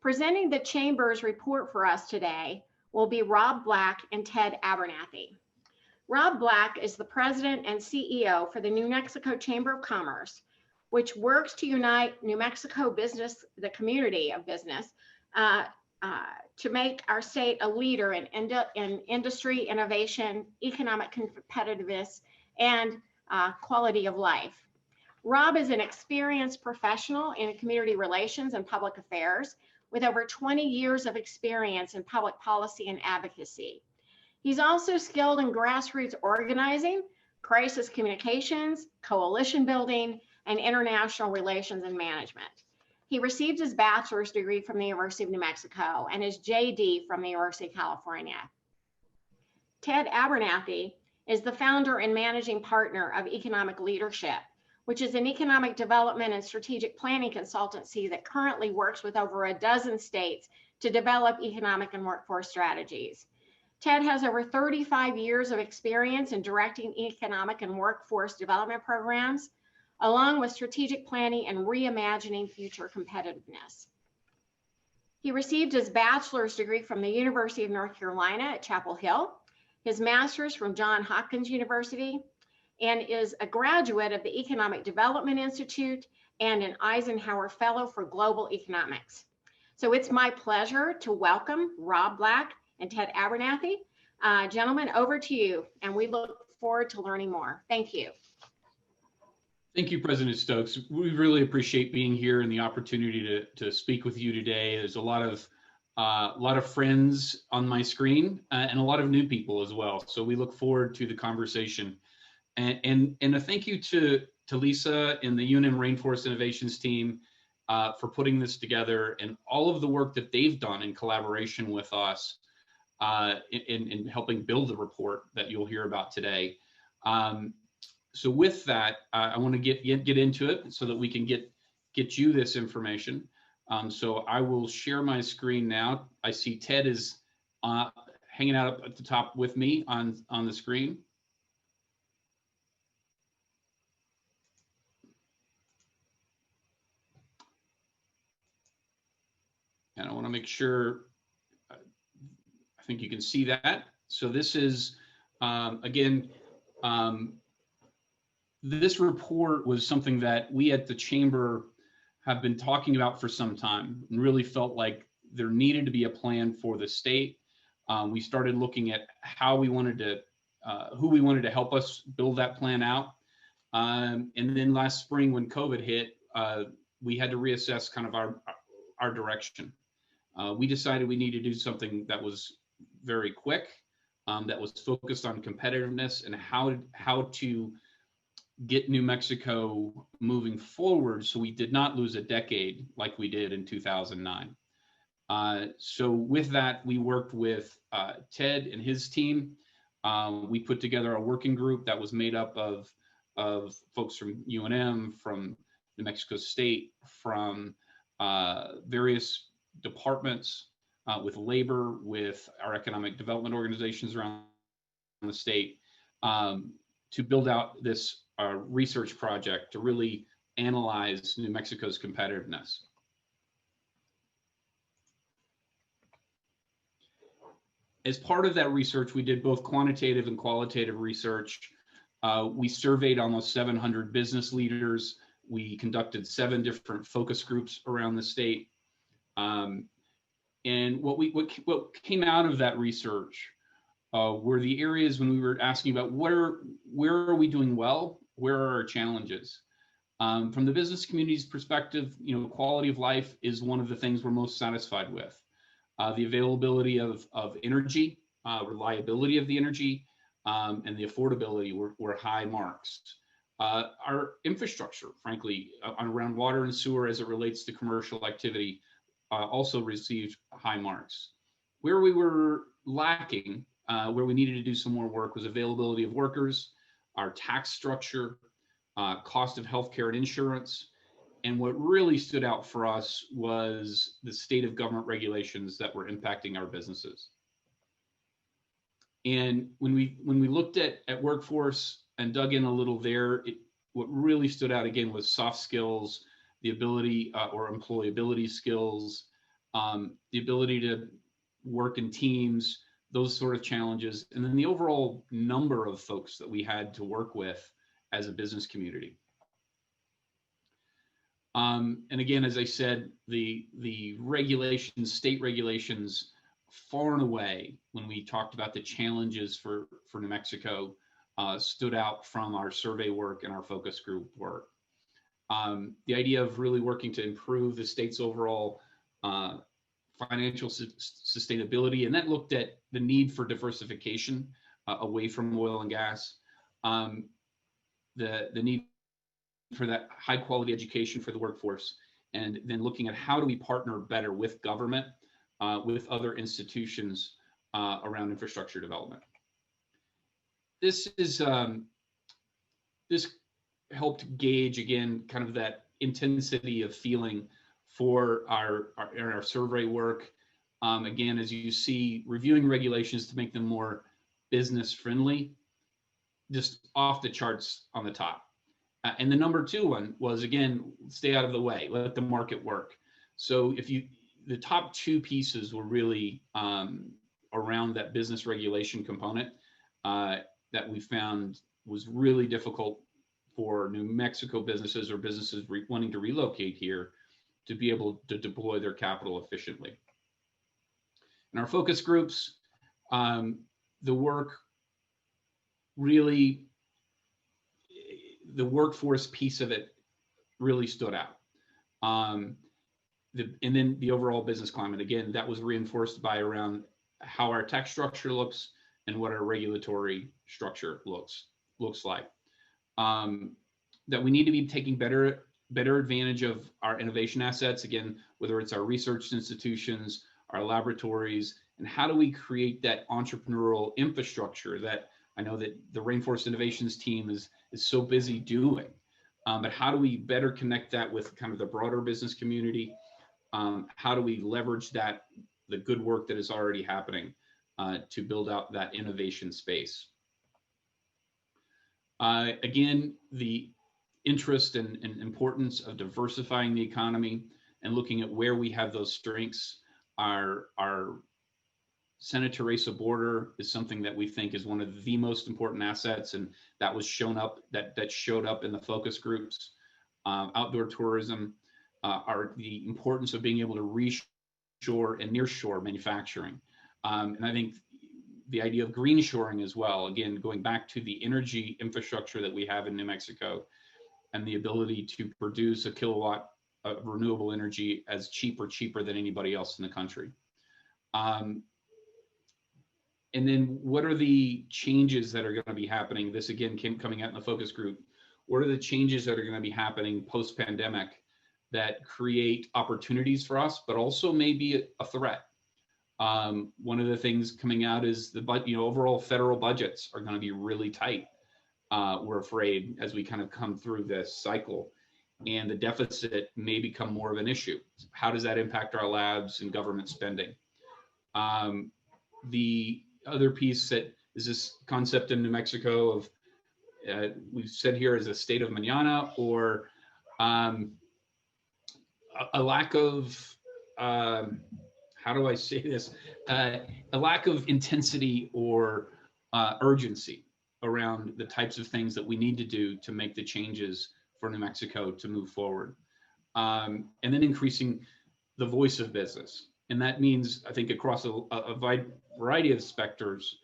Presenting the Chamber's report for us today will be Rob Black and Ted Abernathy. Rob Black is the president and CEO for the New Mexico Chamber of Commerce, which works to unite New Mexico business, the community of business, to make our state a leader in industry, innovation, economic competitiveness, and quality of life. Rob is an experienced professional in community relations and public affairs with over 20 years of experience in public policy and advocacy. He's also skilled in grassroots organizing, crisis communications, coalition building, and international relations and management. He received his bachelor's degree from the University of New Mexico and his JD from the University of California. Ted Abernathy is the founder and managing partner of Economic Leadership, which is an economic development and strategic planning consultancy that currently works with over a dozen states to develop economic and workforce strategies. Ted has over 35 years of experience in directing economic and workforce development programs, along with strategic planning and reimagining future competitiveness. He received his bachelor's degree from the University of North Carolina at Chapel Hill, his master's from Johns Hopkins University, and is a graduate of the Economic Development Institute and an Eisenhower Fellow for Global Economics. So it's my pleasure to welcome Rob Black and Ted Abernathy. Gentlemen, over to you, and we look forward to learning more. Thank you. Thank you, President Stokes. We really appreciate being here and the opportunity to speak with you today. There's a lot of friends on my screen and a lot of new people as well. So we look forward to the conversation. And a thank you to Lisa and the UNM Rainforest Innovations team for putting this together and all of the work that they've done in collaboration with us in helping build the report that you'll hear about today. So with that, I want to get into it so that we can get you this information. So I will share my screen now. I see Ted is hanging out up at the top with me on the screen. And I want to make sure, I think you can see that. So this is, again, this report was something that we at the Chamber have been talking about for some time and really felt like there needed to be a plan for the state. We started looking at how we wanted to, who we wanted to help us build that plan out. And then last spring when COVID hit, we had to reassess kind of our direction. We decided we needed to do something that was very quick, that was focused on competitiveness and how to get New Mexico moving forward so we did not lose a decade like we did in 2009. So with that, we worked with Ted and his team. We put together a working group that was made up of folks from UNM, from New Mexico State, from various departments, with labor, with our economic development organizations around the state, to build out this research project to really analyze New Mexico's competitiveness. As part of that research, we did both quantitative and qualitative research. We surveyed almost 700 business leaders. We conducted 7 different focus groups around the state. And what came out of that research were the areas when we were asking about where are we doing well, where are our challenges. From the business community's perspective, quality of life is one of the things we're most satisfied with. The availability of energy, reliability of the energy, and the affordability were high marks. Our infrastructure, frankly, around water and sewer as it relates to commercial activity, also received high marks. Where we were lacking, where we needed to do some more work, was availability of workers, our tax structure, cost of healthcare and insurance. And what really stood out for us was the state of government regulations that were impacting our businesses. And when we looked at workforce and dug in a little there, what really stood out again was soft skills, the ability or employability skills, the ability to work in teams, those sort of challenges, and then the overall number of folks that we had to work with as a business community. And again, as I said, the regulations, state regulations, far and away, when we talked about the challenges for New Mexico, stood out from our survey work and our focus group work. The idea of really working to improve the state's overall financial sustainability, and that looked at the need for diversification away from oil and gas, the need for that high quality education for the workforce, and then looking at how do we partner better with government, with other institutions around infrastructure development. This is this helped gauge, again, kind of that intensity of feeling for our survey work. Again, as you see, reviewing regulations to make them more business friendly, just off the charts on the top. And the number two one was, again, stay out of the way, let the market work. So the top two pieces were really around that business regulation component that we found was really difficult for New Mexico businesses or businesses wanting to relocate here to be able to deploy their capital efficiently. In our focus groups, the workforce piece of it really stood out. And then the overall business climate, again, that was reinforced by around how our tax structure looks and what our regulatory structure looks like. That we need to be taking better advantage of our innovation assets, again, whether it's our research institutions, our laboratories, and how do we create that entrepreneurial infrastructure that I know that the Rainforest Innovations team is so busy doing, but how do we better connect that with kind of the broader business community? How do we leverage the good work that is already happening to build out that innovation space? Again, the interest and importance of diversifying the economy and looking at where we have those strengths. Our Senate Teresa border is something that we think is one of the most important assets, and that was showed up in the focus groups. Outdoor tourism, the importance of being able to reshore and nearshore manufacturing, and I think the idea of green shoring as well. Again, going back to the energy infrastructure that we have in New Mexico, and the ability to produce a kilowatt of renewable energy as cheaper than anybody else in the country. And then what are the changes that are going to be happening? This again coming out in the focus group. What are the changes that are going to be happening post-pandemic that create opportunities for us, but also maybe a threat? One of the things coming out is overall federal budgets are going to be really tight. We're afraid as we kind of come through this cycle, and the deficit may become more of an issue. How does that impact our labs and government spending? The other piece that is this concept in New Mexico of, we've said here is a state of mañana, or a lack of, how do I say this? A lack of intensity or urgency around the types of things that we need to do to make the changes for New Mexico to move forward. And then increasing the voice of business. And that means, I think, across a variety of spectrums,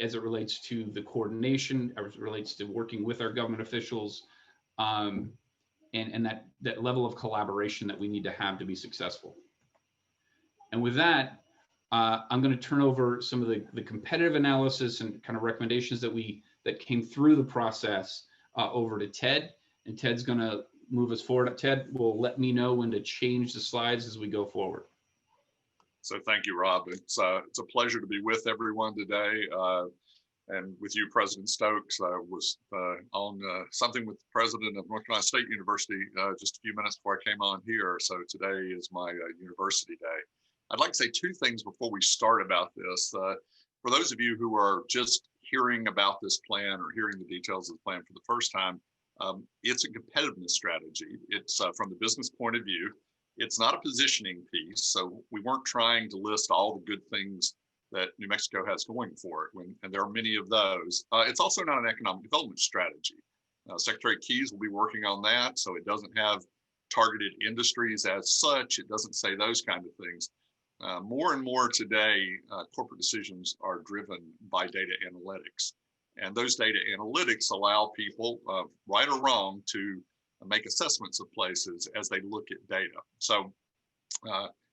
as it relates to the coordination, as it relates to working with our government officials, and that level of collaboration that we need to have to be successful. And with that, I'm going to turn over some of the competitive analysis and kind of recommendations that came through the process over to Ted, and Ted's going to move us forward. Ted will let me know when to change the slides as we go forward. So thank you, Rob. It's a pleasure to be with everyone today, and with you, President Stokes. I was on something with the president of North Carolina State University just a few minutes before I came on here. So today is my university day. I'd like to say two things before we start about this. For those of you who are just hearing about this plan or hearing the details of the plan for the first time, it's a competitiveness strategy. It's from the business point of view. It's not a positioning piece. So we weren't trying to list all the good things that New Mexico has going for it, and there are many of those. It's also not an economic development strategy. Secretary Keys will be working on that, so it doesn't have targeted industries as such. It doesn't say those kind of things. More and more today, corporate decisions are driven by data analytics. And those data analytics allow people, right or wrong, to make assessments of places as they look at data. So,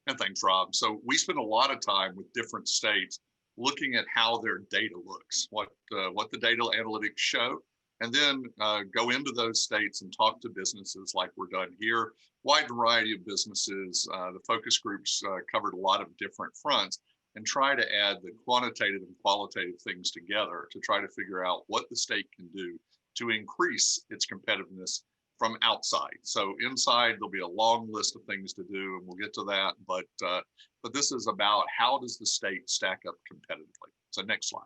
and thanks, Rob. So we spend a lot of time with different states looking at how their data looks, what the data analytics show, and then go into those states and talk to businesses like we're done here. Wide variety of businesses. The focus groups covered a lot of different fronts, and try to add the quantitative and qualitative things together to try to figure out what the state can do to increase its competitiveness from outside. So inside, there'll be a long list of things to do, and we'll get to that. But this is about how does the state stack up competitively. So next slide.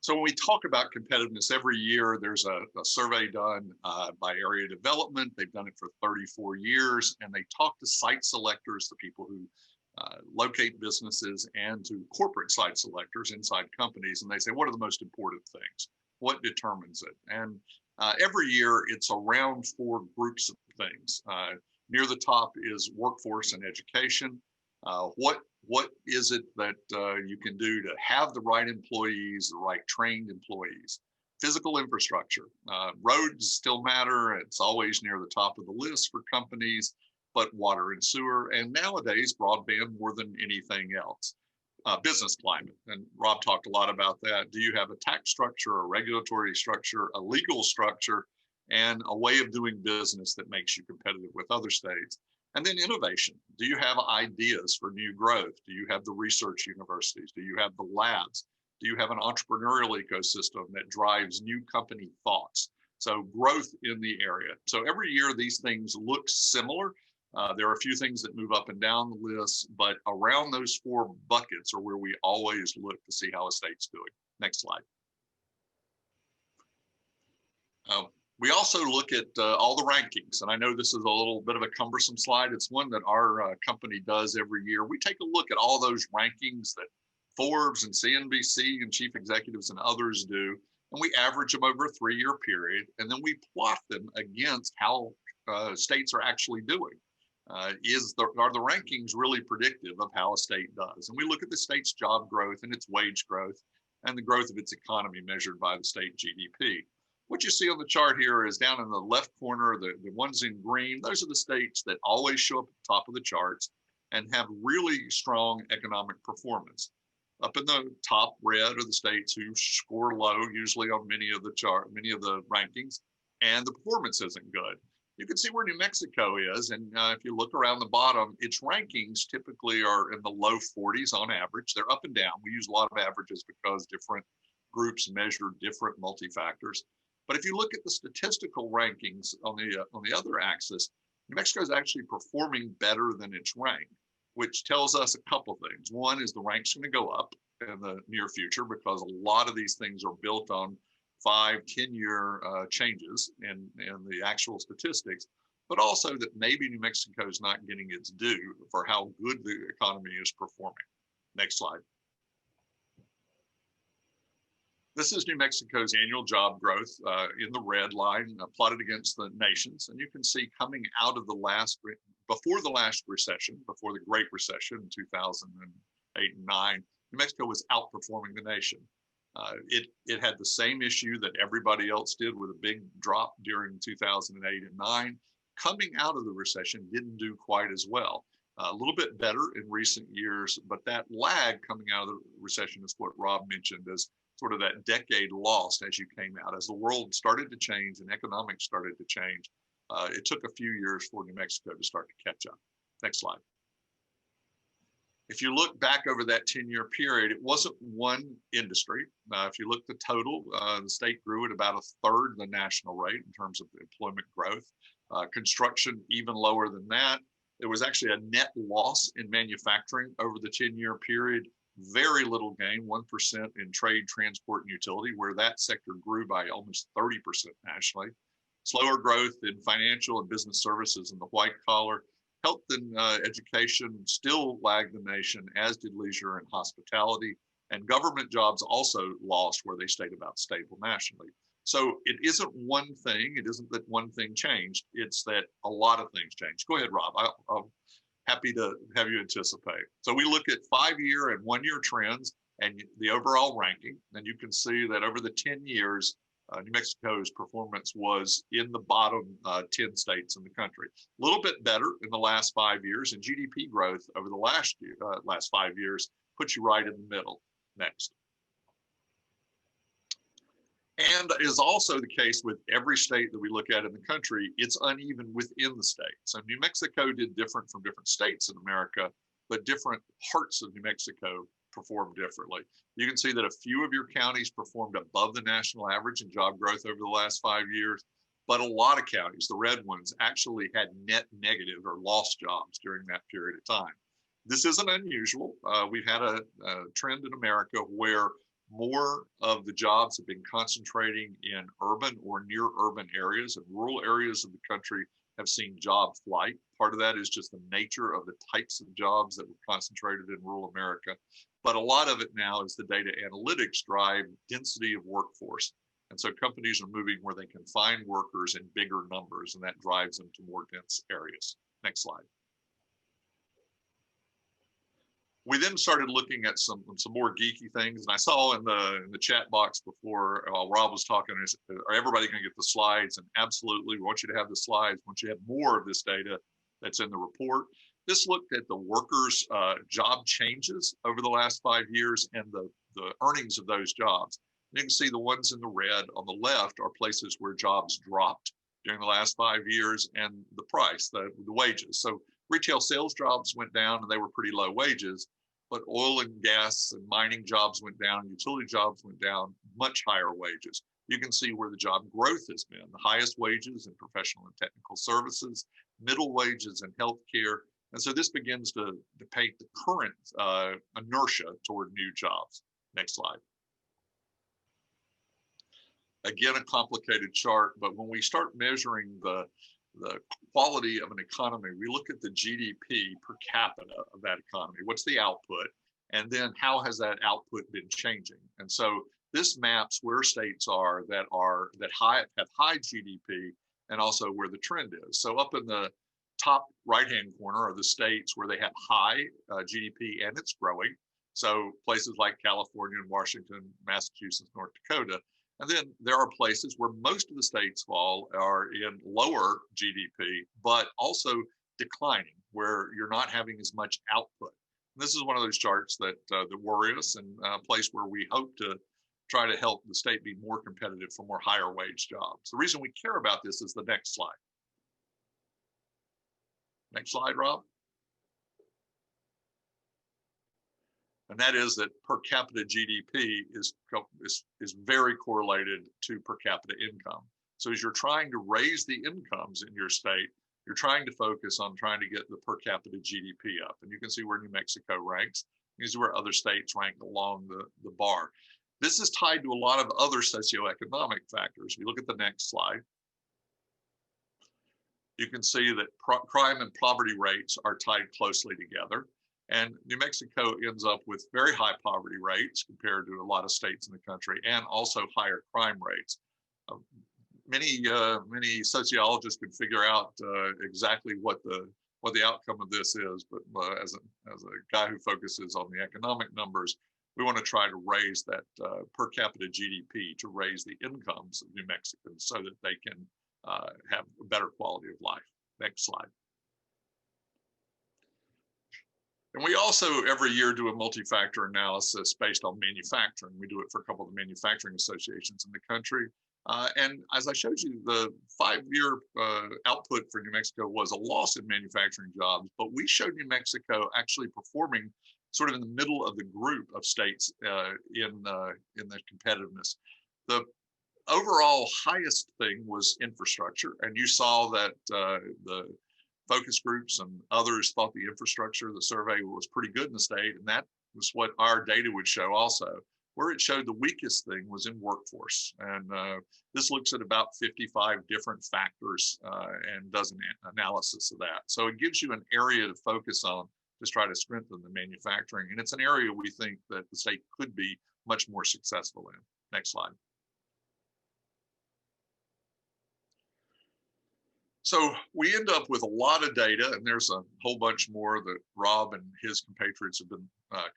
So when we talk about competitiveness, every year there's a survey done by area development. They've done it for 34 years, and they talk to site selectors, the people who locate businesses, and to corporate site selectors inside companies. And they say, what are the most important things? What determines it? And every year it's around 4 groups of things. Near the top is workforce and education. What is it that you can do to have the right employees, the right trained employees? Physical infrastructure. Roads still matter. It's always near the top of the list for companies, but water and sewer, and nowadays broadband more than anything else. Business climate, and Rob talked a lot about that. Do you have a tax structure, a regulatory structure, a legal structure, and a way of doing business that makes you competitive with other states? And then innovation. Do you have ideas for new growth? Do you have the research universities? Do you have the labs? Do you have an entrepreneurial ecosystem that drives new company thoughts? So growth in the area. So every year these things look similar. There are a few things that move up and down the list, but around those 4 buckets are where we always look to see how a state's doing. Next slide. We also look at all the rankings, and I know this is a little bit of a cumbersome slide. It's one that our company does every year. We take a look at all those rankings that Forbes and CNBC and chief executives and others do, and we average them over a 3-year period, and then we plot them against how states are actually doing. Are the rankings really predictive of how a state does? And we look at the state's job growth and its wage growth and the growth of its economy measured by the state GDP. What you see on the chart here is down in the left corner, the ones in green, those are the states that always show up at the top of the charts and have really strong economic performance. Up in the top red are the states who score low, usually on many of the rankings, and the performance isn't good. You can see where New Mexico is, and if you look around the bottom, its rankings typically are in the low 40s on average. They're up and down. We use a lot of averages because different groups measure different multi-factors. But if you look at the statistical rankings on the other axis, New Mexico is actually performing better than its rank, which tells us a couple things. One is the rank's going to go up in the near future because a lot of these things are built on 5-10-year changes in the actual statistics, but also that maybe New Mexico is not getting its due for how good the economy is performing. Next slide. This is New Mexico's annual job growth in the red line plotted against the nations. And you can see coming out of before the last recession, before the Great Recession in 2008 and 9, New Mexico was outperforming the nation. It had the same issue that everybody else did with a big drop during 2008 and 9. Coming out of the recession didn't do quite as well. A little bit better in recent years, but that lag coming out of the recession is what Rob mentioned as sort of that decade lost as you came out. As the world started to change and economics started to change, it took a few years for New Mexico to start to catch up. Next slide. If you look back over that 10-year period, it wasn't one industry. If you look at the total, the state grew at about 1/3 the national rate in terms of employment growth. Construction, even lower than that. There was actually a net loss in manufacturing over the 10-year period. Very little gain, 1% in trade, transport, and utility, where that sector grew by almost 30% nationally. Slower growth in financial and business services and the white collar. Health and education still lagged the nation, as did leisure and hospitality. And government jobs also lost where they stayed about stable nationally. So it isn't one thing. It isn't that one thing changed. It's that a lot of things changed. Go ahead, Rob. I'm happy to have you anticipate. So we look at 5-year and 1-year trends and the overall ranking. And you can see that over the 10 years, New Mexico's performance was in the bottom 10 states in the country. A little bit better in the last 5 years, and GDP growth over the last 5 years puts you right in the middle. Next. And is also the case with every state that we look at in the country, it's uneven within the state. So New Mexico did different from different states in America, but different parts of New Mexico performed differently. You can see that a few of your counties performed above the national average in job growth over the last 5 years, but a lot of counties, the red ones, actually had net negative or lost jobs during that period of time. This isn't unusual. We've had a trend in America where more of the jobs have been concentrating in urban or near urban areas, and rural areas of the country have seen job flight. Part of that is just the nature of the types of jobs that were concentrated in rural America. But a lot of it now is the data analytics drive density of workforce. And so companies are moving where they can find workers in bigger numbers, and that drives them to more dense areas. Next slide. We then started looking at some more geeky things, and I saw in the chat box before while Rob was talking, are everybody going to get the slides? And absolutely, we want you to have the slides. We want you to have more of this data that's in the report. This looked at the workers' job changes over the last 5 years and the earnings of those jobs. And you can see the ones in the red on the left are places where jobs dropped during the last 5 years, and the price, the wages. So retail sales jobs went down and they were pretty low wages, but oil and gas and mining jobs went down, utility jobs went down, much higher wages. You can see where the job growth has been, the highest wages in professional and technical services, middle wages in healthcare. And so this begins to paint the current inertia toward new jobs. Next slide. Again, a complicated chart, but when we start measuring the quality of an economy, we look at the GDP per capita of that economy. What's the output? And then how has that output been changing? And so this maps where states are that have high GDP and also where the trend is. So up in the top right-hand corner are the states where they have high GDP and it's growing. So places like California and Washington, Massachusetts, North Dakota. And then there are places where most of the states fall are in lower GDP, but also declining, where you're not having as much output. And this is one of those charts that worry us, and a place where we hope to try to help the state be more competitive for more higher wage jobs. The reason we care about this is the next slide. Next slide, Rob. And that is that per capita GDP is very correlated to per capita income. So as you're trying to raise the incomes in your state, you're trying to focus on trying to get the per capita GDP up. And you can see where New Mexico ranks. You can see where other states rank along the bar. This is tied to a lot of other socioeconomic factors. If you look at the next slide, you can see that crime and poverty rates are tied closely together. And New Mexico ends up with very high poverty rates compared to a lot of states in the country, and also higher crime rates. Many sociologists could figure out exactly what the outcome of this is, but as a guy who focuses on the economic numbers, we want to try to raise that per capita GDP to raise the incomes of New Mexicans so that they can have a better quality of life. Next slide. And we also every year do a multi-factor analysis based on manufacturing. We do it for a couple of the manufacturing associations in the country. And as I showed you, the 5-year output for New Mexico was a loss in manufacturing jobs, but we showed New Mexico actually performing sort of in the middle of the group of states in the competitiveness. The overall highest thing was infrastructure, and you saw that the focus groups and others thought the infrastructure, the survey was pretty good in the state, and that was what our data would show also. Where it showed the weakest thing was in workforce. And this looks at about 55 different factors and does an analysis of that. So it gives you an area to focus on to try to strengthen the manufacturing. And it's an area we think that the state could be much more successful in. Next slide. So we end up with a lot of data, and there's a whole bunch more that Rob and his compatriots have been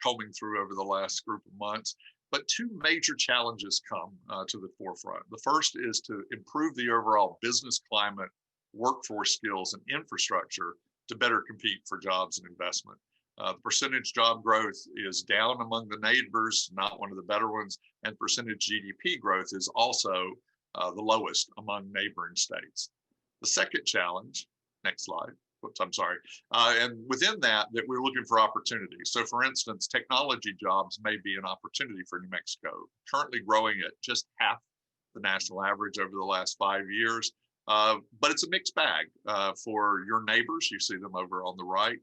combing through over the last group of months. But two major challenges come to the forefront. The first is to improve the overall business climate, workforce skills, and infrastructure to better compete for jobs and investment. The percentage job growth is down among the neighbors, not one of the better ones, and percentage GDP growth is also the lowest among neighboring states. The second challenge, next slide, whoops, I'm sorry, and within that we're looking for opportunities. So for instance, technology jobs may be an opportunity for New Mexico, currently growing at just half the national average over the last 5 years. But it's a mixed bag for your neighbors. You see them over on the right.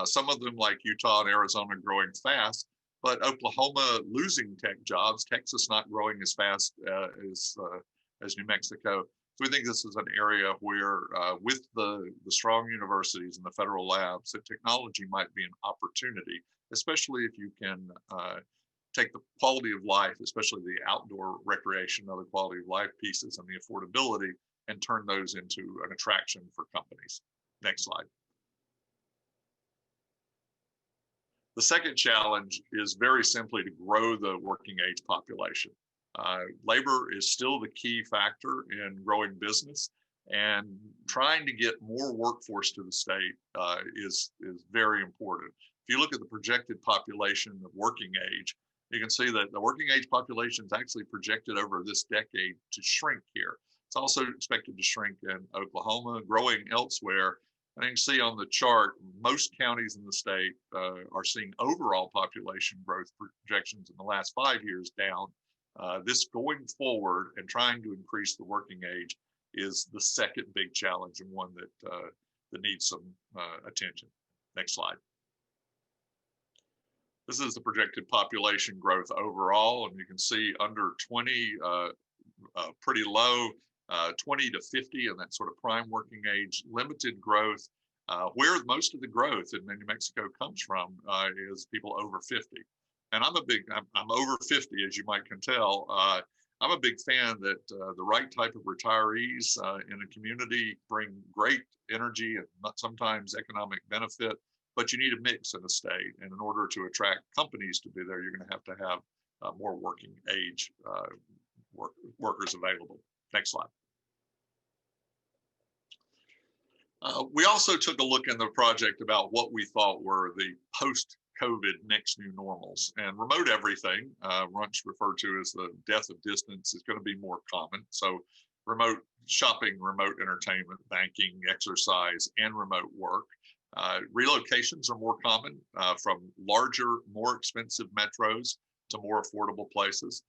Some of them, like Utah and Arizona, growing fast, but Oklahoma losing tech jobs, Texas not growing as fast as New Mexico. So we think this is an area where with the strong universities and the federal labs, that technology might be an opportunity, especially if you can take the quality of life, especially the outdoor recreation, other quality of life pieces and the affordability, and turn those into an attraction for companies. Next slide. The second challenge is very simply to grow the working age population. Labor is still the key factor in growing business, and trying to get more workforce to the state is very important. If you look at the projected population of working age, you can see that the working age population is actually projected over this decade to shrink here. It's also expected to shrink in Oklahoma, growing elsewhere. And you can see on the chart, most counties in the state are seeing overall population growth projections in the last 5 years down. This going forward and trying to increase the working age is the second big challenge, and one that needs some attention. Next slide. This is the projected population growth overall, and you can see under 20, pretty low, 20 to 50, and that sort of prime working age, limited growth. Where most of the growth in New Mexico comes from is people over 50. And I'm over 50, as you might can tell. I'm a big fan that the right type of retirees in a community bring great energy and sometimes economic benefit, but you need a mix in a state. And in order to attract companies to be there, you're going to have more working age workers available. Next slide. We also took a look in the project about what we thought were the post-COVID next new normals, and remote everything, once referred to as the death of distance, is going to be more common. So remote shopping, remote entertainment, banking, exercise, and remote work. Relocations are more common from larger, more expensive metros to more affordable places.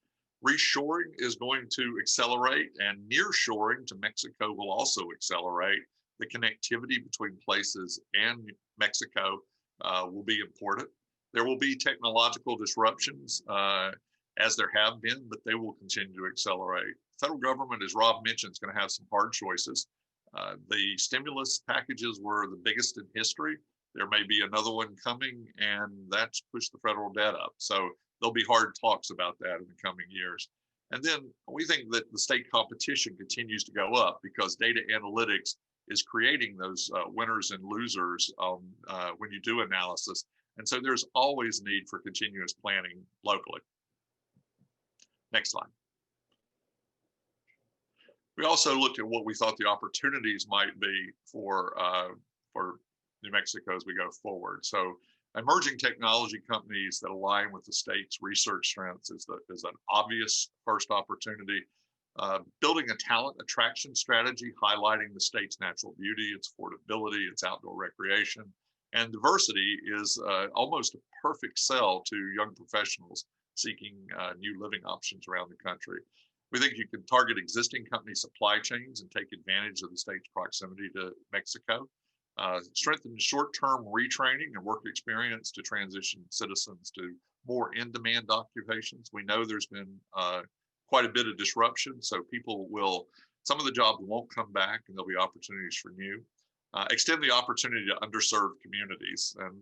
Reshoring is going to accelerate, and nearshoring to Mexico will also accelerate. The connectivity between places and Mexico will be important. There will be technological disruptions as there have been, but they will continue to accelerate. Federal government, as Rob mentioned, is going to have some hard choices. The stimulus packages were the biggest in history. There may be another one coming, and that's pushed the federal debt up. So there'll be hard talks about that in the coming years. And then we think that the state competition continues to go up because data analytics is creating those winners and losers when you do analysis. And so there's always need for continuous planning locally. Next slide. We also looked at what we thought the opportunities might be for New Mexico as we go forward. So emerging technology companies that align with the state's research strengths is an obvious first opportunity. Building a talent attraction strategy, highlighting the state's natural beauty, its affordability, its outdoor recreation, and diversity is almost a perfect sell to young professionals seeking new living options around the country. We think you can target existing company supply chains and take advantage of the state's proximity to Mexico. Strengthen short-term retraining and work experience to transition citizens to more in-demand occupations. We know there's been quite a bit of disruption, so some of the jobs won't come back, and there'll be opportunities for new. Extend the opportunity to underserved communities, and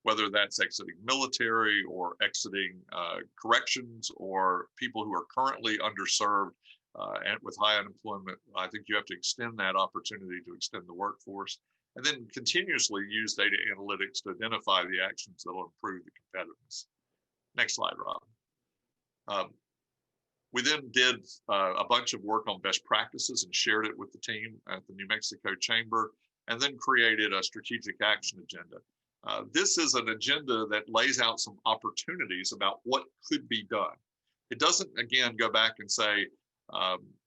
whether that's exiting military or exiting corrections or people who are currently underserved and with high unemployment. I think you have to extend that opportunity to extend the workforce, and then continuously use data analytics to identify the actions that will improve the competitiveness. Next slide, Rob. We then did a bunch of work on best practices and shared it with the team at the New Mexico Chamber, and then created a strategic action agenda. This is an agenda that lays out some opportunities about what could be done. It doesn't, again, go back and say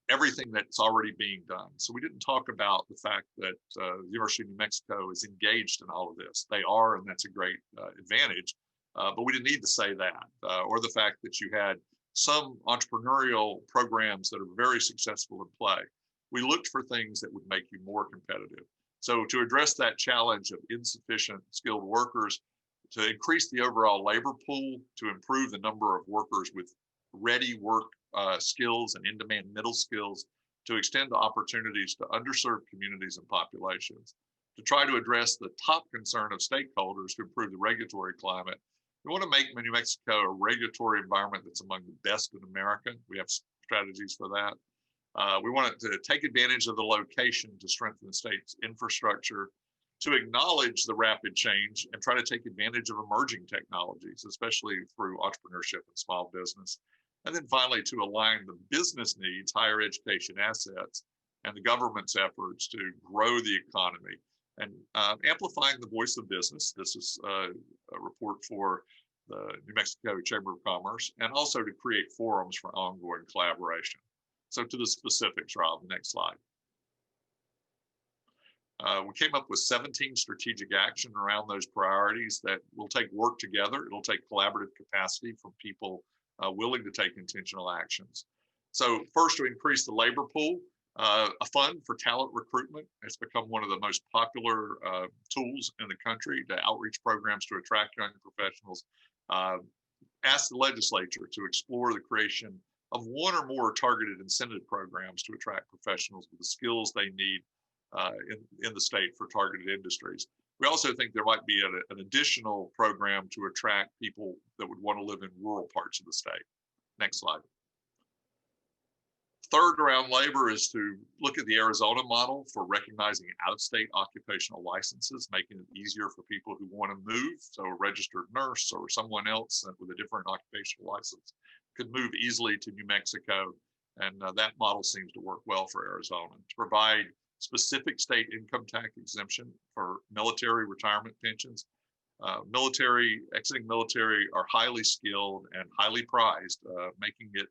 everything that's already being done. So we didn't talk about the fact that the University of New Mexico is engaged in all of this. They are, and that's a great advantage, but we didn't need to say that, or the fact that you had some entrepreneurial programs that are very successful in play. We looked for things that would make you more competitive. So to address that challenge of insufficient skilled workers, to increase the overall labor pool, to improve the number of workers with ready work skills and in-demand middle skills, to extend opportunities to underserved communities and populations, to try to address the top concern of stakeholders to improve the regulatory climate. We want to make New Mexico a regulatory environment that's among the best in America. We have strategies for that. We want to take advantage of the location to strengthen the state's infrastructure, to acknowledge the rapid change and try to take advantage of emerging technologies, especially through entrepreneurship and small business. And then finally, to align the business needs, higher education assets, and the government's efforts to grow the economy and amplifying the voice of business. This is a report for the New Mexico Chamber of Commerce, and also to create forums for ongoing collaboration. So to the specifics, Rob, next slide. We came up with 17 strategic action around those priorities that will take work together. It'll take collaborative capacity from people willing to take intentional actions. So first, to increase the labor pool, a fund for talent recruitment has become one of the most popular tools in the country to outreach programs to attract young professionals. Ask the legislature to explore the creation of one or more targeted incentive programs to attract professionals with the skills they need in the state for targeted industries. We also think there might be an additional program to attract people that would want to live in rural parts of the state. Next slide. Third around labor is to look at the Arizona model for recognizing out-of-state occupational licenses, making it easier for people who want to move. So a registered nurse or someone else with a different occupational license could move easily to New Mexico. And that model seems to work well for Arizona. To provide specific state income tax exemption for military retirement pensions. Exiting military are highly skilled and highly prized, making it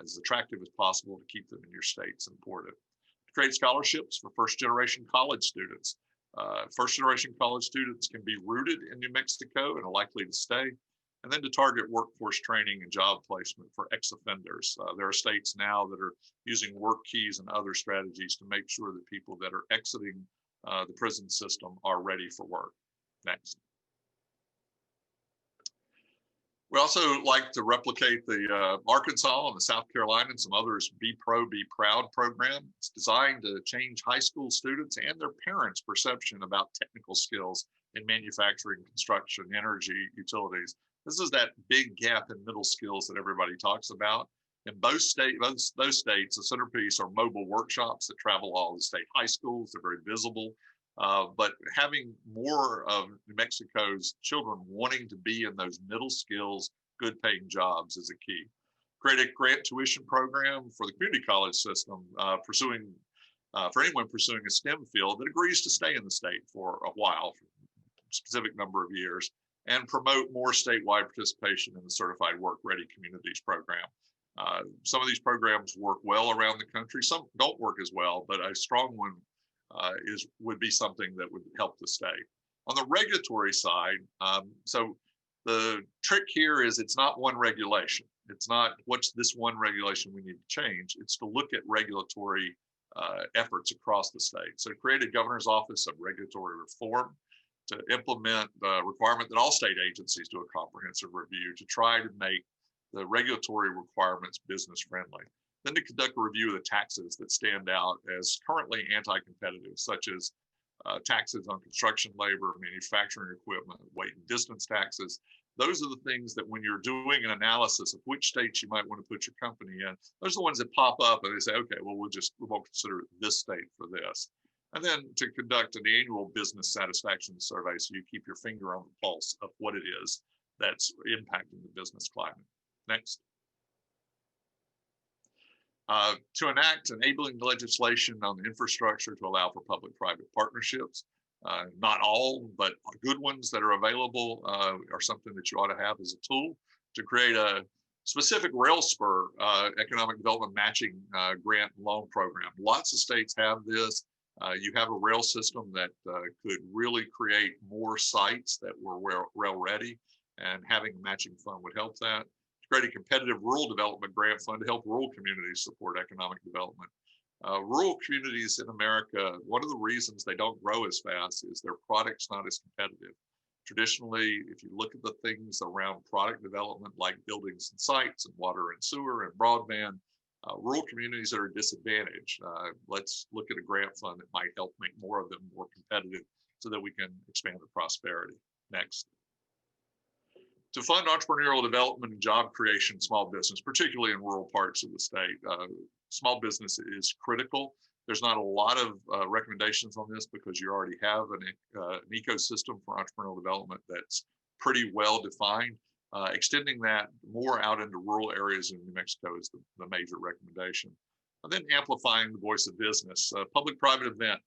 as attractive as possible to keep them in your state is important. To create scholarships for first-generation college students. First-generation college students can be rooted in New Mexico and are likely to stay. And then to target workforce training and job placement for ex-offenders. There are states now that are using work keys and other strategies to make sure that people that are exiting the prison system are ready for work. Next. We also like to replicate the Arkansas and the South Carolina and some others Be Pro, Be Proud program. It's designed to change high school students and their parents' perception about technical skills in manufacturing, construction, energy, utilities. This is that big gap in middle skills that everybody talks about. In those states, the centerpiece are mobile workshops that travel all the state high schools. They're very visible. But having more of New Mexico's children wanting to be in those middle skills, good paying jobs is a key. Create a grant tuition program for the community college system, for anyone pursuing a STEM field that agrees to stay in the state for a while, for a specific number of years, and promote more statewide participation in the Certified Work Ready Communities program. Some of these programs work well around the country. Some don't work as well, but a strong one would be something that would help the state. On the regulatory side, so the trick here is it's not one regulation. It's not what's this one regulation we need to change. It's to look at regulatory efforts across the state. So create a governor's office of regulatory reform to implement the requirement that all state agencies do a comprehensive review to try to make the regulatory requirements business friendly. Then to conduct a review of the taxes that stand out as currently anti-competitive, such as taxes on construction labor, manufacturing equipment, weight and distance taxes. Those are the things that when you're doing an analysis of which states you might want to put your company in, those are the ones that pop up and they say, okay, well, we won't consider this state for this. And then to conduct an annual business satisfaction survey so you keep your finger on the pulse of what it is that's impacting the business climate. Next. To enact enabling legislation on the infrastructure to allow for public-private partnerships. Not all, but good ones that are available are something that you ought to have as a tool to create a specific rail spur economic development matching grant loan program. Lots of states have this. You have a rail system that could really create more sites that were rail ready, and having a matching fund would help that. Create a competitive rural development grant fund to help rural communities support economic development. Rural communities in America, one of the reasons they don't grow as fast is their product's not as competitive. Traditionally, if you look at the things around product development, like buildings and sites and water and sewer and broadband, rural communities are disadvantaged. Let's look at a grant fund that might help make more of them more competitive so that we can expand the prosperity. Next. To fund entrepreneurial development and job creation in small business, particularly in rural parts of the state. Small business is critical. There's not a lot of recommendations on this because you already have an ecosystem for entrepreneurial development that's pretty well defined. Extending that more out into rural areas in New Mexico is the major recommendation. And then amplifying the voice of business. Public-private event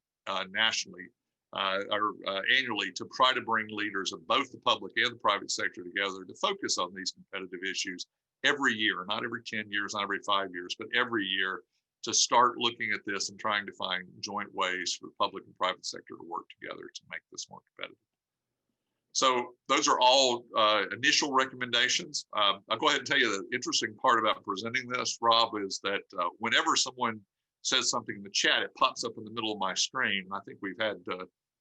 nationally or annually to try to bring leaders of both the public and the private sector together to focus on these competitive issues every year, not every 10 years, not every 5 years, but every year, to start looking at this and trying to find joint ways for the public and private sector to work together to make this more competitive. So those are all initial recommendations. I'll go ahead and tell you the interesting part about presenting this, Rob, is that whenever someone says something in the chat, it pops up in the middle of my screen. I think we've had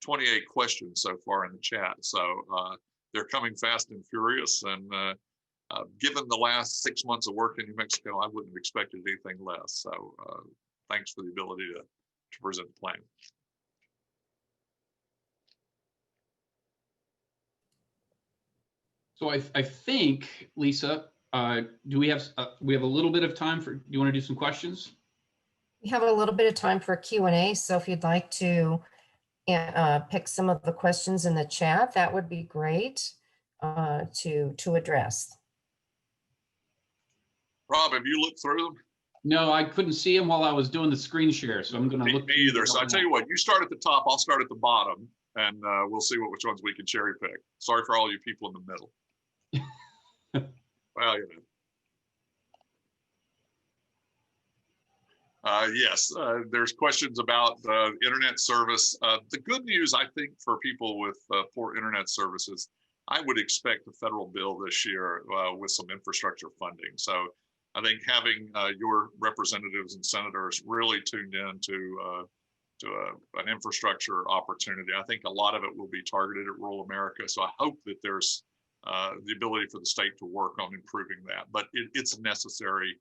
28 questions so far in the chat. So they're coming fast and furious. And given the last 6 months of work in New Mexico, I wouldn't have expected anything less. So thanks for the ability to present the plan. So I think, Lisa, do we have a little bit of time for, do you want to do some questions? We have a little bit of time for Q&A, so if you'd like to pick some of the questions in the chat, that would be great to address. Rob, have you looked through them? No, I couldn't see them while I was doing the screen share, so I'm going to look. Me either. So I tell you what, you start at the top, I'll start at the bottom, and we'll see which ones we can cherry pick. Sorry for all you people in the middle. Well, you know. Yes, there's questions about internet service. The good news, I think, for people with poor internet services, I would expect a federal bill this year with some infrastructure funding. So I think having your representatives and senators really tuned in to an infrastructure opportunity, I think a lot of it will be targeted at rural America. So I hope that there's the ability for the state to work on improving that. But it's necessary.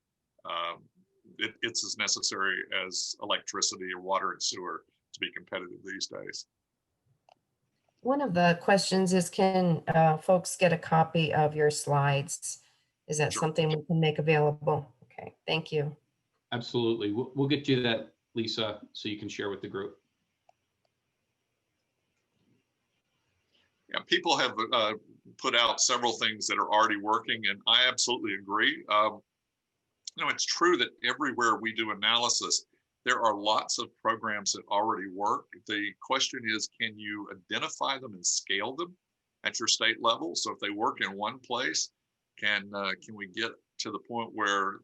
It's as necessary as electricity or water and sewer to be competitive these days. One of the questions is, can folks get a copy of your slides? Is that Sure. something we can make available? Okay, thank you. Absolutely. We'll get you that, Lisa, so you can share with the group. Yeah, people have put out several things that are already working, and I absolutely agree. You know, it's true that everywhere we do analysis, there are lots of programs that already work. The question is, can you identify them and scale them at your state level? So if they work in one place, can we get to the point where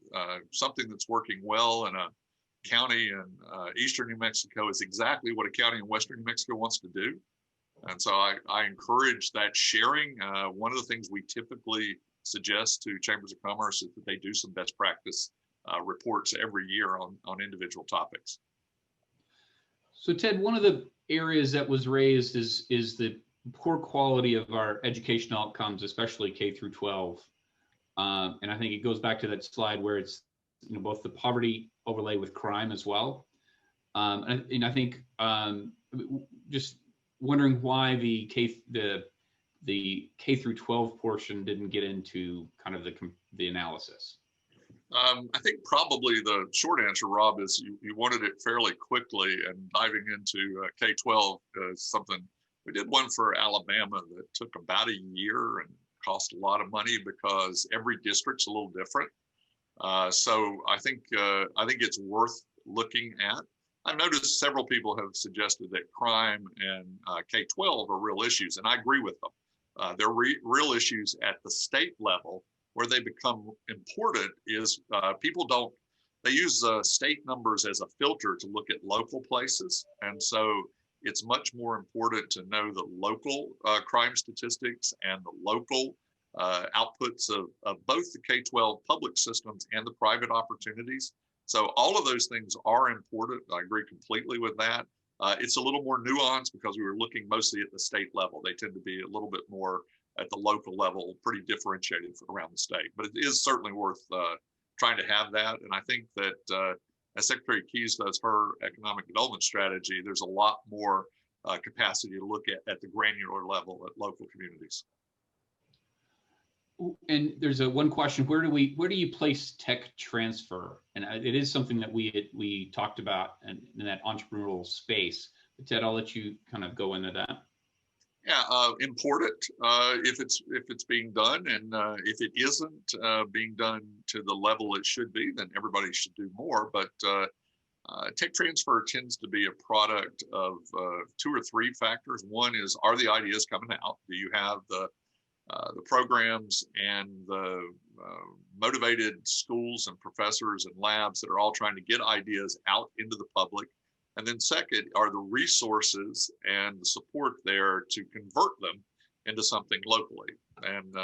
something that's working well in a county in eastern New Mexico is exactly what a county in western New Mexico wants to do? And so I encourage that sharing. One of the things we typically suggest to chambers of commerce is that they do some best practice reports every year on individual topics. So Ted, one of the areas that was raised is the poor quality of our educational outcomes, especially K through 12. And I think it goes back to that slide where it's, both the poverty overlay with crime as well. And I think just wondering why the K through 12 portion didn't get into kind of the analysis. I think probably the short answer, Rob, is you wanted it fairly quickly, and diving into K-12 is something. We did one for Alabama that took about a year and cost a lot of money because every district's a little different. So I think it's worth looking at. I've noticed several people have suggested that crime and K-12 are real issues, and I agree with them. They're real issues at the state level. Where they become important is they use state numbers as a filter to look at local places. And so it's much more important to know the local crime statistics and the local outputs of both the K-12 public systems and the private opportunities. So all of those things are important. I agree completely with that. It's a little more nuanced because we were looking mostly at the state level. They tend to be a little bit more at the local level, pretty differentiated around the state. But it is certainly worth trying to have that. And I think that as Secretary Keyes does her economic development strategy, there's a lot more capacity to look at the granular level at local communities. And there's one question: where do you place tech transfer? And it is something that we talked about in that entrepreneurial space. But Ted, I'll let you kind of go into that. Yeah, important if it's being done, and if it isn't being done to the level it should be, then everybody should do more. But tech transfer tends to be a product of 2 or 3 factors. One is, are the ideas coming out? Do you have the programs and the motivated schools and professors and labs that are all trying to get ideas out into the public? And then second, are the resources and the support there to convert them into something locally? And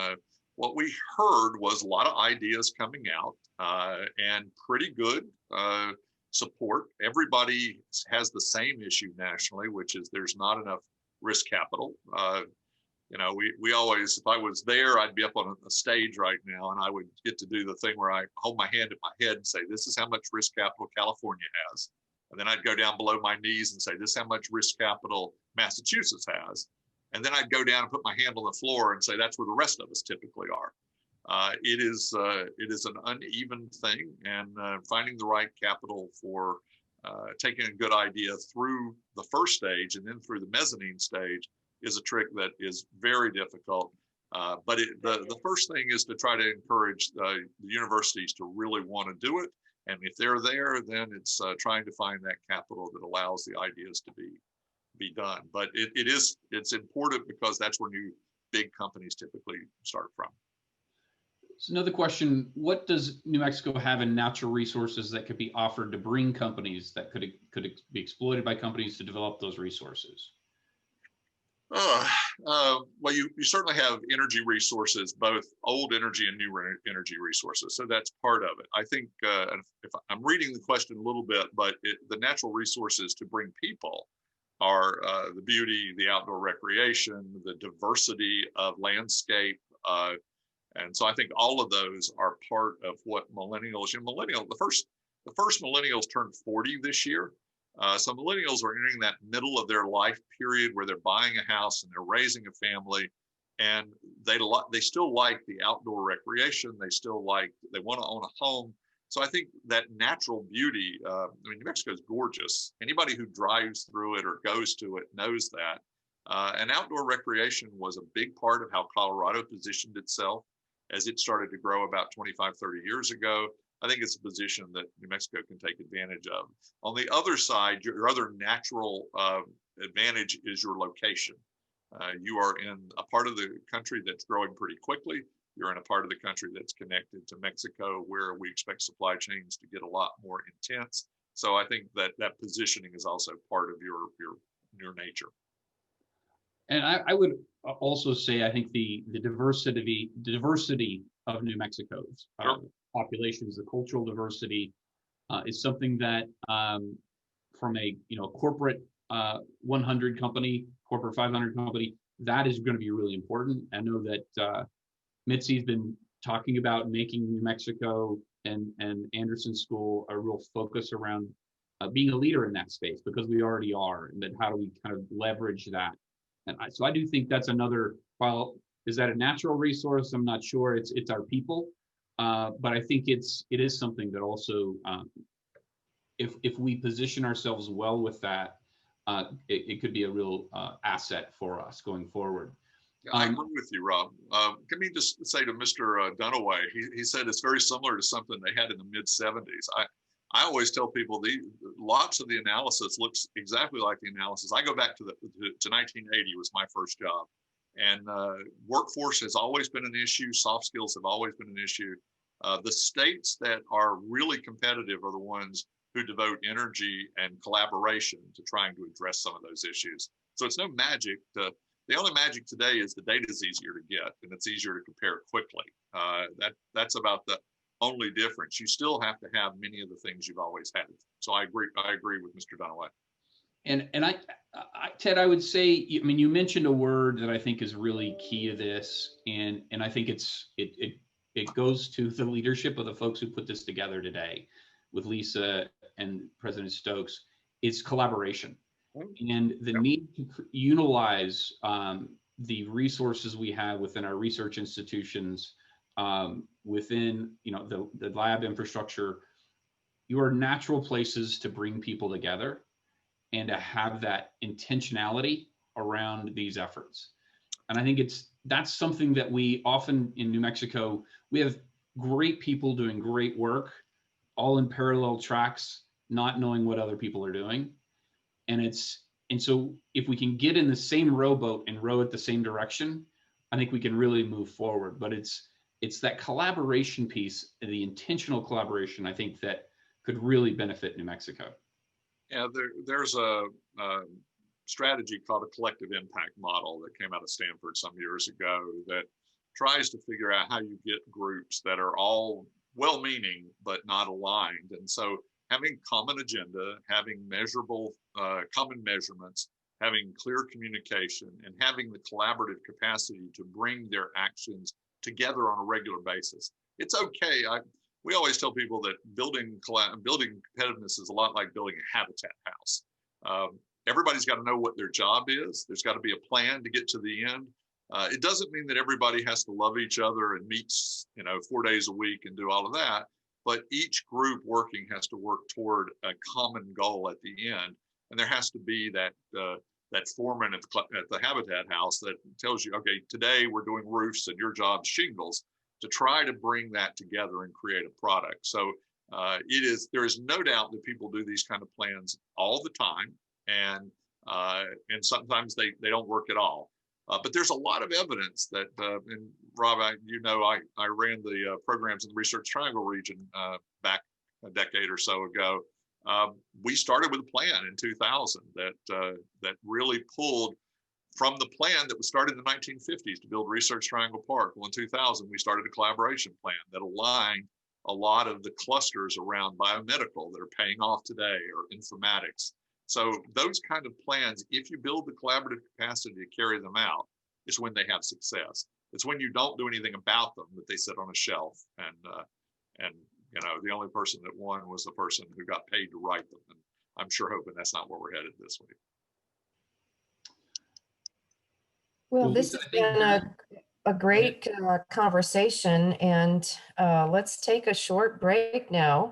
what we heard was a lot of ideas coming out and pretty good support. Everybody has the same issue nationally, which is there's not enough risk capital. We always, if I was there, I'd be up on a stage right now, and I would get to do the thing where I hold my hand at my head and say, this is how much risk capital California has. And then I'd go down below my knees and say, this is how much risk capital Massachusetts has. And then I'd go down and put my hand on the floor and say, that's where the rest of us typically are. It is an uneven thing, and finding the right capital for taking a good idea through the first stage and then through the mezzanine stage is a trick that is very difficult. But the first thing is to try to encourage the universities to really want to do it. And if they're there, then it's trying to find that capital that allows the ideas to be done. But it's important because that's where new big companies typically start from. So another question: what does New Mexico have in natural resources that could be offered to bring companies that could be exploited by companies to develop those resources? Well, you certainly have energy resources, both old energy and new energy resources. So that's part of it. I think if I'm reading the question a little bit, but the natural resources to bring people are the beauty, the outdoor recreation, the diversity of landscape. And so I think all of those are part of what millennials, the first millennials turned 40 this year. So millennials are entering that middle of their life period where they're buying a house and they're raising a family, and they still like the outdoor recreation. They want to own a home. So I think that natural beauty, New Mexico is gorgeous. Anybody who drives through it or goes to it knows that. And outdoor recreation was a big part of how Colorado positioned itself as it started to grow about 25, 30 years ago. I think it's a position that New Mexico can take advantage of. On the other side, your other natural advantage is your location. You are in a part of the country that's growing pretty quickly. You're in a part of the country that's connected to Mexico, where we expect supply chains to get a lot more intense. So I think that positioning is also part of your nature. And I would also say, I think the diversity of New Mexico's populations, the cultural diversity, is something that from a corporate 100 company, corporate 500 company, that is going to be really important. I know that Mitzi's been talking about making New Mexico and Anderson School a real focus around being a leader in that space, because we already are. And then how do we kind of leverage that? And so I do think that's another, while is that a natural resource? I'm not sure. It's our people, but I think it is something that also, if we position ourselves well with that, it could be a real asset for us going forward. Yeah, I agree with you, Rob. Let me just say to Mr. Dunaway, he said it's very similar to something they had in the mid-70s. I always tell people lots of the analysis looks exactly like the analysis. I go back to 1980 was my first job, and workforce has always been an issue. Soft skills have always been an issue. The states that are really competitive are the ones who devote energy and collaboration to trying to address some of those issues. So it's no magic. The only magic today is the data is easier to get, and it's easier to compare quickly. That's about the only difference. You still have to have many of the things you've always had. So I agree with Mr. Dunaway. And I Ted, I would say, I mean, you mentioned a word that I think is really key to this, and I think it goes to the leadership of the folks who put this together today with Lisa and President Stokes. It's collaboration. And the need to utilize the resources we have within our research institutions, within the lab infrastructure. You are natural places to bring people together and to have that intentionality around these efforts. And I think that's something that we often in New Mexico, we have great people doing great work, all in parallel tracks, not knowing what other people are doing. And so if we can get in the same rowboat and row it the same direction, I think we can really move forward. But it's that collaboration piece, the intentional collaboration, I think that could really benefit New Mexico. Yeah, there's a strategy called a collective impact model that came out of Stanford some years ago that tries to figure out how you get groups that are all well-meaning but not aligned. And so having common agenda, having measurable common measurements, having clear communication, and having the collaborative capacity to bring their actions together on a regular basis. It's okay. We always tell people that building competitiveness is a lot like building a habitat house. Everybody's got to know what their job is. There's got to be a plan to get to the end. It doesn't mean that everybody has to love each other and meet 4 days a week and do all of that. But each group working has to work toward a common goal at the end. And there has to be that foreman at the Habitat House that tells you, okay, today we're doing roofs and your job's shingles, to try to bring that together and create a product. So there is no doubt that people do these kind of plans all the time. And sometimes they don't work at all. But there's a lot of evidence that, and Rob, I ran the programs in the Research Triangle region back a decade or so ago. We started with a plan in 2000 that really pulled from the plan that was started in the 1950s to build Research Triangle Park. Well, in 2000, we started a collaboration plan that aligned a lot of the clusters around biomedical that are paying off today, or informatics. So those kind of plans, if you build the collaborative capacity to carry them out, is when they have success. It's when you don't do anything about them that they sit on a shelf. And the only person that won was the person who got paid to write them. And I'm sure hoping that's not where we're headed this week. Well, this has been a great conversation, and let's take a short break now.